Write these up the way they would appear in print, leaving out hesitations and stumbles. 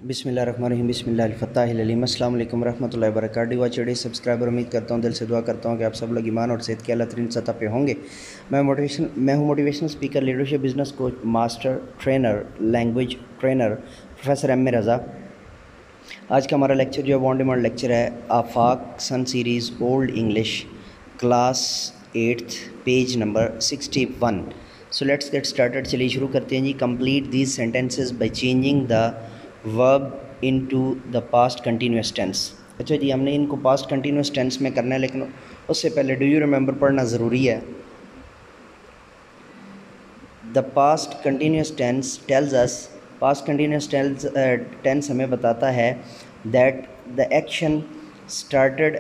बिस्मिल्लाहिर्रहमानिर्रहीम बिस्मिल्लाहिल-फ़त्ताहिल-अलीम अस्सलाम वालेकुम रहमतुल्लाहि व बरकातुहू। वाचड़े सब्सक्राइबर, उम्मीद करता हूँ, दिल से दुआ करता हूँ कि आप सब लोग ईमान और सेहत की अल्लाह तरीन सतह पे होंगे। मैं हूँ motivational speaker, leadership, business coach, master trainer, language trainer professor M A Raza. आज का हमारा लेक्चर जो है ऑन डिमांड लेक्चर है, Aafaq sun series old English class 8th page number 61। So let's get started. चलिए शुरू करते हैं जी। Complete these sentences by changing the verb into the past continuous tense. अच्छा जी, हमने इनको पास्ट कंटिन्यूस टेंस में करना है, लेकिन उससे पहले डू यू रिमेंबर पढ़ना ज़रूरी है। The past continuous tense tells us, past continuous tense हमें बताता है that the action started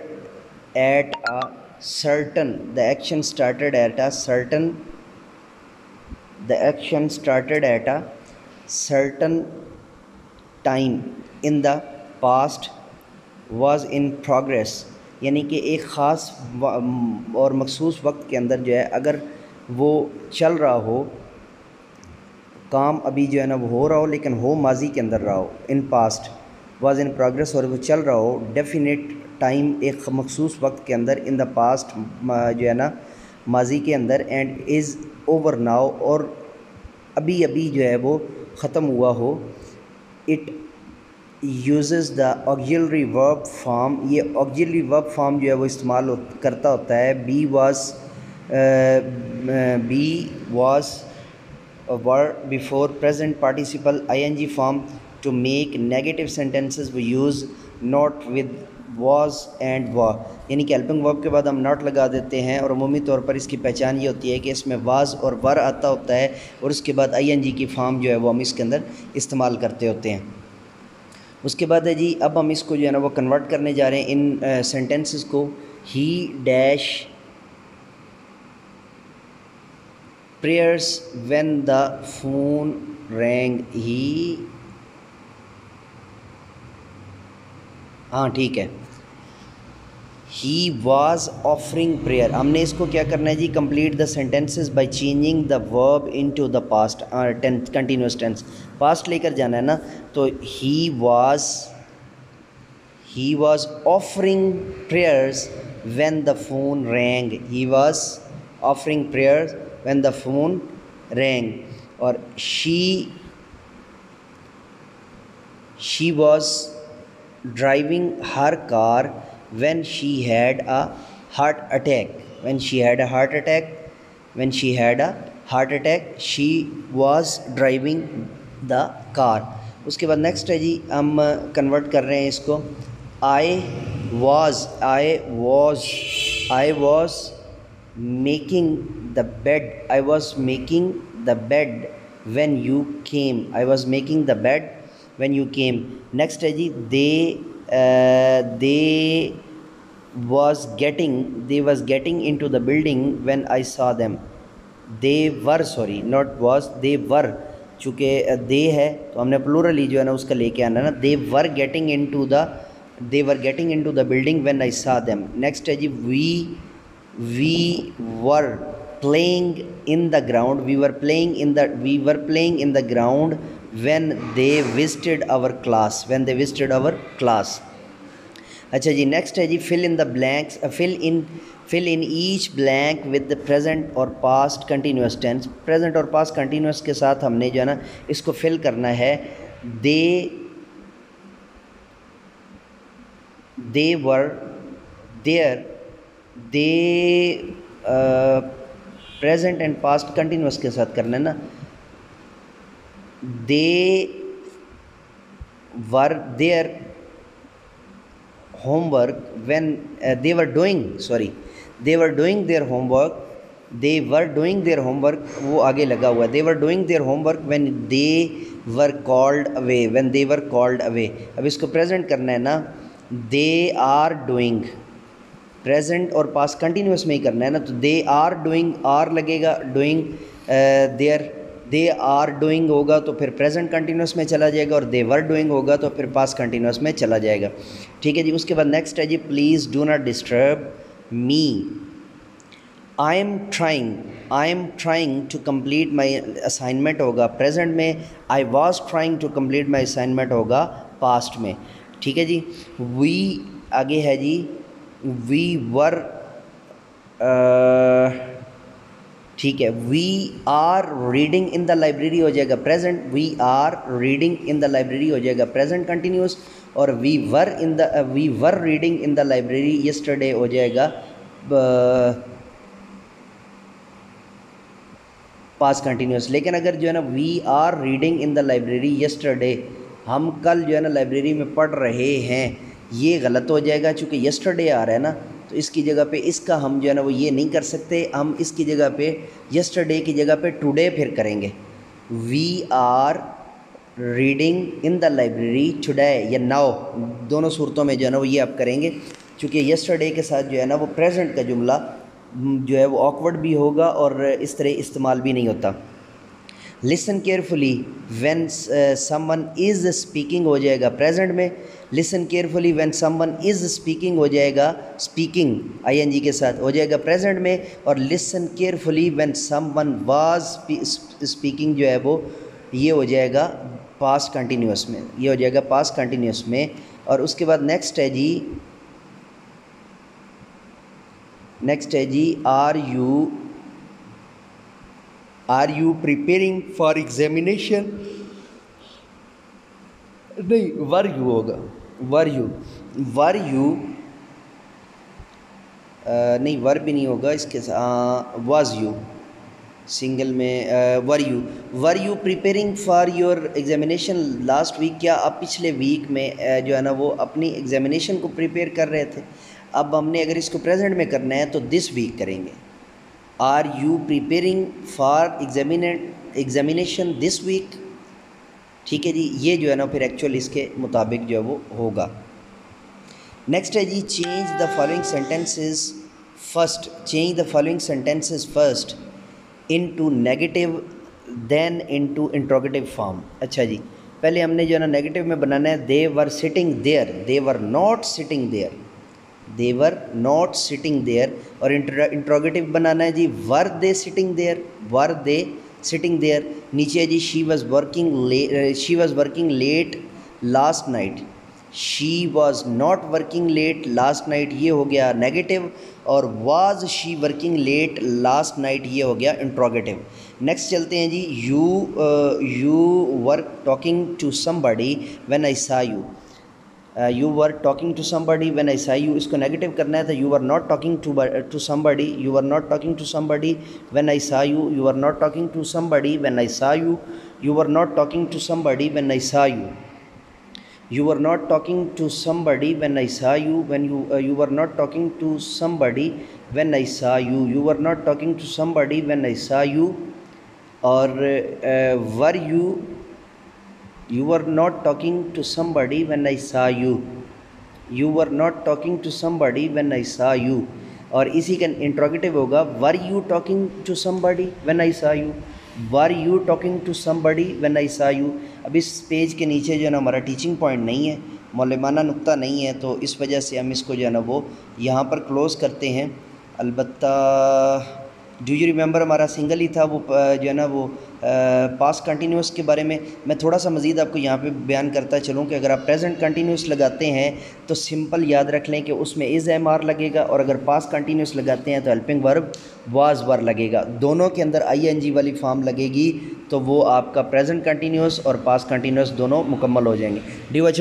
at a certain, the action started at a certain, the action started at a certain time in the past was in progress। यानी कि एक ख़ास और मखसूस वक्त के अंदर जो है, अगर वो चल रहा हो, काम अभी जो है ना वो हो रहा हो, लेकिन हो माजी के अंदर रहा हो, in past was in progress, और वो चल रहा हो डेफिनेट टाइम, एक मखसूस वक्त के अंदर, इन द पास्ट जो है ना माजी के अंदर, एंड इज़ ओवर नाउ, और अभी अभी जो है वो ख़त्म हुआ हो। It use the auxiliary verb form, ये ऑक्सिलरी वर्ब फॉर्म जो है वो इस्तेमाल करता होता है। Be was were before present participle ing form to make negative sentences we use not with was and were, यानी कि हेल्पिंग वर्ब के बाद हम नॉट लगा देते हैं, और अमूमी तौर पर इसकी पहचान ये होती है कि इसमें was और वर आता होता है, और उसके बाद ing की फॉर्म जो है वो हम इसके अंदर इस्तेमाल करते होते हैं। उसके बाद है जी, अब हम इसको जो है ना वो कन्वर्ट करने जा रहे हैं इन सेंटेंसेस को। He dash prayers when the phone rang, he, हाँ ठीक है, ही वॉज ऑफरिंग प्रेयर। हमने इसको क्या करना है जी, complete the sentences by changing the verb into the past continuous tense. Past लेकर जाना है ना, तो he was offering prayers when the phone rang, he was offering prayers when the phone rang, और she was driving her car when she had a heart attack, she was driving the car। उसके बाद next है जी, हम convert कर रहे हैं इसको। I was making the bed when you came, next है जी, they was getting into the building when I saw them, they were, चूँकि they है तो हमने प्लूरल ही जो है ना उसका लेके आना ना, they were getting into the building when I saw them। Next है जी, we were playing in the ground, when they visited our class, अच्छा जी, नेक्स्ट है जी, fill in each blank with the present और past continuous tense। प्रेजेंट और past continuous के साथ हमने जो है ना इसको फिल करना है। they were there, present and past continuous के साथ करना है ना। they were their homework when they were doing their homework, वो आगे लगा हुआ है, they were doing their homework when they were called away, अब इसको प्रेजेंट करना है ना, they are doing, प्रेजेंट और पास्ट कंटिन्यूस में ही करना है ना, तो दे आर डूइंग, आर लगेगा, डूइंग दे आर डूइंग होगा तो फिर प्रेजेंट कंटिन्यूस में चला जाएगा, और दे वर डूइंग होगा तो फिर पास्ट कंटिन्यूस में चला जाएगा। ठीक है जी। उसके बाद नेक्स्ट है जी, please do not disturb me, I am trying to complete my assignment होगा, प्रेजेंट में I was trying to complete my assignment होगा, पास्ट में। ठीक है जी। वी आगे है जी वी वर, ठीक है, we are reading in the library हो जाएगा present, we are reading in the library हो जाएगा प्रेजेंट कंटिन्यूस, और we were reading in the library yesterday हो जाएगा पास्ट कंटिन्यूस। लेकिन अगर जो है ना we are reading in the library yesterday, हम कल जो है ना लाइब्रेरी में पढ़ रहे हैं, ये गलत हो जाएगा चूँकि यस्टरडे आ रहा है ना, तो इसकी जगह पे इसका हम जो है ना वो ये नहीं कर सकते, हम इसकी जगह पे यस्टरडे की जगह पे टुडे फिर करेंगे। We are reading in the library today या नाउ, दोनों सूरतों में जो है ना वो ये आप करेंगे, क्योंकि यस्टरडे के साथ जो है ना वो प्रेजेंट का जुमला जो है वो ऑकवर्ड भी होगा और इस तरह इस्तेमाल भी नहीं होता। Listen carefully when someone is speaking हो जाएगा प्रेजेंट में, listen carefully when someone is speaking हो जाएगा स्पीकिंग आईएनजी के साथ हो जाएगा प्रेजेंट में, और listen carefully when someone was speaking जो है वो ये हो जाएगा पास्ट कंटिन्यूस में, ये हो जाएगा पास्ट कंटिन्यूस में। और उसके बाद नेक्स्ट है जी are you preparing for examination, नहीं वर यू होगा, वर यू नहीं वर भी नहीं होगा इसके साथ, वाज यू सिंगल में, were you preparing for your examination last week, क्या आप पिछले वीक में जो है ना वो अपनी एग्जामिनेशन को प्रिपेयर कर रहे थे। अब हमने अगर इसको प्रेजेंट में करना है तो दिस वीक करेंगे, are you preparing for examination this week. ठीक है जी, ये जो है ना फिर एक्चुअल इसके मुताबिक जो है वो होगा। नेक्स्ट है जी change the following sentences first into negative then into interrogative form. अच्छा जी, पहले हमने जो है ना नेगेटिव में बनाना है they were sitting there, they were not sitting there, they were not sitting there, और इंट्रोगेटिव बनाना है जी were they sitting there, were they sitting there. नीचे है जी she was working late last night, she was not working late last night, ये हो गया नेगेटिव, और was she working late last night ये हो गया इंट्रोगेटिव। नेक्स्ट चलते हैं जी you were talking to somebody when I saw you, you were talking to somebody when I saw you, इसको नेगेटिव करना है तो you were not talking to somebody, you were not talking to somebody when I saw you, you were not talking to somebody when I saw you, you were not talking to somebody when I saw you, you were not talking to somebody when I saw you, when you were not talking to somebody when I saw you, you were not talking to somebody when I saw you, और were you were not talking to somebody when I saw you, you were not talking to somebody when I saw you, और इसी का interrogative होगा were you talking to somebody when I saw you, were you talking to somebody when I saw you. अब इस page के नीचे जो है ना हमारा टीचिंग पॉइंट नहीं है, मौलमाना नुक्ता नहीं है, तो इस वजह से हम इसको जो है ना वो यहाँ पर क्लोज़ करते हैं। अलबत्ता डू यू रिमेंबर हमारा सिंगल ही था वो जो है ना वो पास्ट कंटिन्यूस के बारे में मैं थोड़ा सा मज़ीद आपको यहाँ पे बयान करता चलूँ कि अगर आप प्रेजेंट कंटिन्यूस लगाते हैं तो सिंपल याद रख लें कि उसमें इज़ एम आर लगेगा, और अगर पास्ट कंटिन्यूस लगाते हैं तो हेल्पिंग वर्ब वाज वर लगेगा। दोनों के अंदर आई एन जी वाली फॉर्म लगेगी तो वो आपका प्रेजेंट कंटिन्यूस और पास्ट कंटिन्यूस दोनों मुकम्मल हो जाएंगे।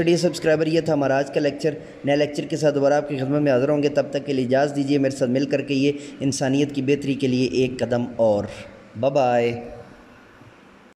डी सब्सक्राइबर, ये था हमारा आज का लेक्चर। नए लेक्चर के साथ दोबारा आपकी खिदमत में हाज़िर होंगे, तब तक के लिए इजाज़त दीजिए। मेरे साथ मिल करके ये इंसानियत की बेहतरी के लिए एक कदम और। Bye bye.